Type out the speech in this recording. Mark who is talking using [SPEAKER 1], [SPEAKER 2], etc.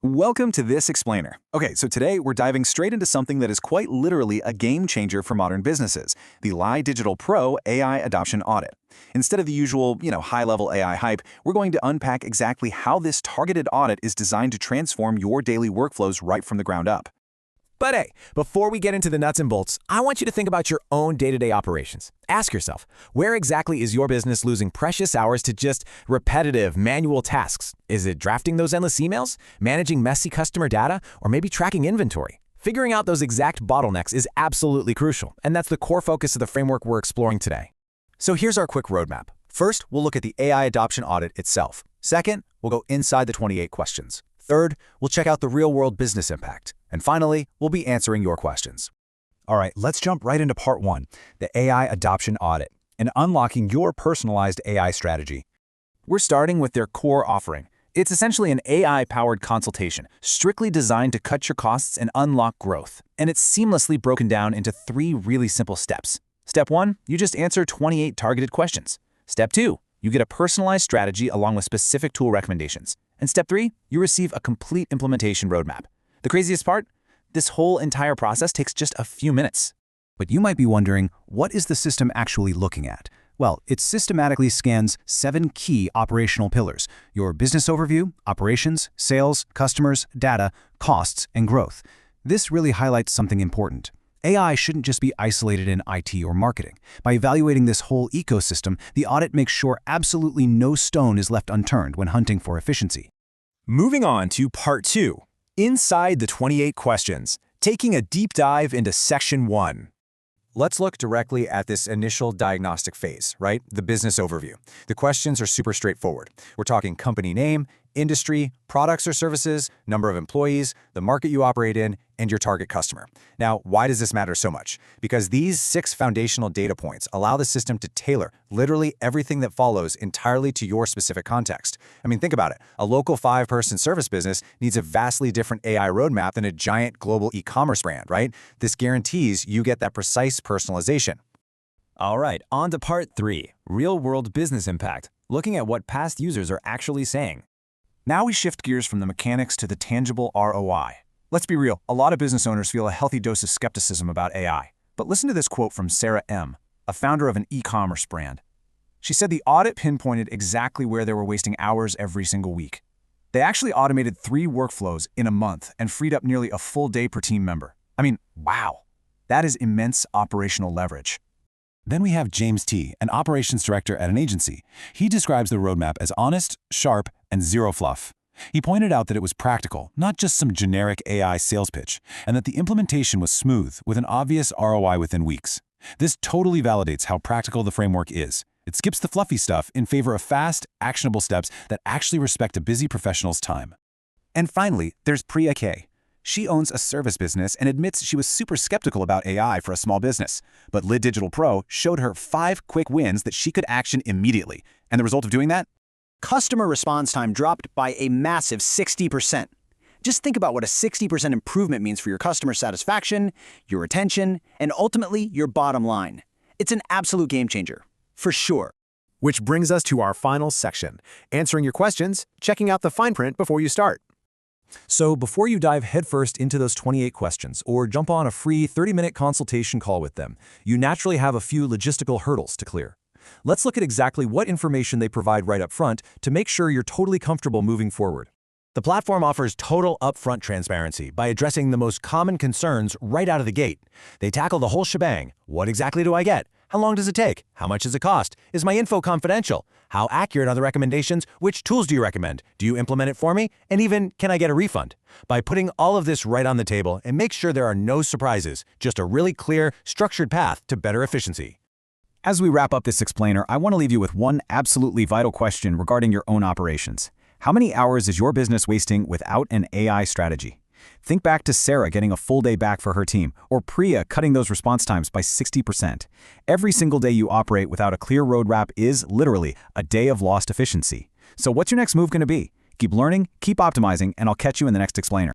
[SPEAKER 1] Welcome to this explainer. Okay, so today we're diving straight into something that is quite literally a game changer for modern businesses, the Lie Digital Pro AI Adoption Audit. Instead of the usual, high-level AI hype, we're going to unpack exactly how this targeted audit is designed to transform your daily workflows right from the ground up.
[SPEAKER 2] But hey, before we get into the nuts and bolts, I want you to think about your own day-to-day operations. Ask yourself, where exactly is your business losing precious hours to just repetitive, manual tasks? Is it drafting those endless emails, managing messy customer data, or maybe tracking inventory? Figuring out those exact bottlenecks is absolutely crucial, and that's the core focus of the framework we're exploring today. So here's our quick roadmap. First, we'll look at the AI adoption audit itself. Second, we'll go inside the 28 questions. Third, we'll check out the real-world business impact. And finally, we'll be answering your questions.
[SPEAKER 3] All right, let's jump right into part one, the AI adoption audit, and unlocking your personalized AI strategy.
[SPEAKER 1] We're starting with their core offering. It's essentially an AI-powered consultation, strictly designed to cut your costs and unlock growth. And it's seamlessly broken down into 3 really simple steps. Step 1, you just answer 28 targeted questions. Step 2, you get a personalized strategy along with specific tool recommendations. And Step 3, you receive a complete implementation roadmap. The craziest part? This whole entire process takes just a few minutes.
[SPEAKER 3] But you might be wondering, what is the system actually looking at? Well, it systematically scans 7 key operational pillars: your business overview, operations, sales, customers, data, costs, and growth. This really highlights something important. AI shouldn't just be isolated in IT or marketing. By evaluating this whole ecosystem, the audit makes sure absolutely no stone is left unturned when hunting for efficiency.
[SPEAKER 2] Moving on to part 2, inside the 28 questions, taking a deep dive into section 1. Let's look directly at this initial diagnostic phase, right? The business overview. The questions are super straightforward. We're talking company name, industry, products or services, number of employees, the market you operate in, and your target customer. Now, why does this matter so much? Because these 6 foundational data points allow the system to tailor literally everything that follows entirely to your specific context. I mean, think about it. A local 5-person service business needs a vastly different AI roadmap than a giant global e-commerce brand, right? This guarantees you get that precise personalization. All right, on to part 3, real-world business impact, looking at what past users are actually saying.
[SPEAKER 1] Now we shift gears from the mechanics to the tangible ROI. Let's be real, a lot of business owners feel a healthy dose of skepticism about AI. But listen to this quote from Sarah M., a founder of an e-commerce brand. She said the audit pinpointed exactly where they were wasting hours every single week. They actually automated 3 workflows in a month and freed up nearly a full day per team member. I mean, wow. That is immense operational leverage.
[SPEAKER 3] Then we have James T., an operations director at an agency. He describes the roadmap as honest, sharp, and zero fluff. He pointed out that it was practical, not just some generic AI sales pitch, and that the implementation was smooth, with an obvious ROI within weeks. This totally validates how practical the framework is. It skips the fluffy stuff in favor of fast, actionable steps that actually respect a busy professional's time.
[SPEAKER 1] And finally, there's Priya K. She owns a service business and admits she was super skeptical about AI for a small business. But Lie Digital Pro showed her 5 quick wins that she could action immediately. And the result of doing that?
[SPEAKER 4] Customer response time dropped by a massive 60%. Just think about what a 60% improvement means for your customer satisfaction, your retention, and ultimately your bottom line. It's an absolute game changer, for sure.
[SPEAKER 2] Which brings us to our final section, answering your questions, checking out the fine print before you start. So before you dive headfirst into those 28 questions or jump on a free 30-minute consultation call with them, you naturally have a few logistical hurdles to clear. Let's look at exactly what information they provide right up front to make sure you're totally comfortable moving forward. The platform offers total upfront transparency by addressing the most common concerns right out of the gate. They tackle the whole shebang. What exactly do I get? How long does it take? How much does it cost? Is my info confidential? How accurate are the recommendations? Which tools do you recommend? Do you implement it for me? And even, can I get a refund? By putting all of this right on the table, and make sure there are no surprises, just a really clear, structured path to better efficiency.
[SPEAKER 3] As we wrap up this explainer, I want to leave you with one absolutely vital question regarding your own operations. How many hours is your business wasting without an AI strategy? Think back to Sarah getting a full day back for her team, or Priya cutting those response times by 60%. Every single day you operate without a clear roadmap is literally a day of lost efficiency. So what's your next move going to be? Keep learning, keep optimizing, and I'll catch you in the next explainer.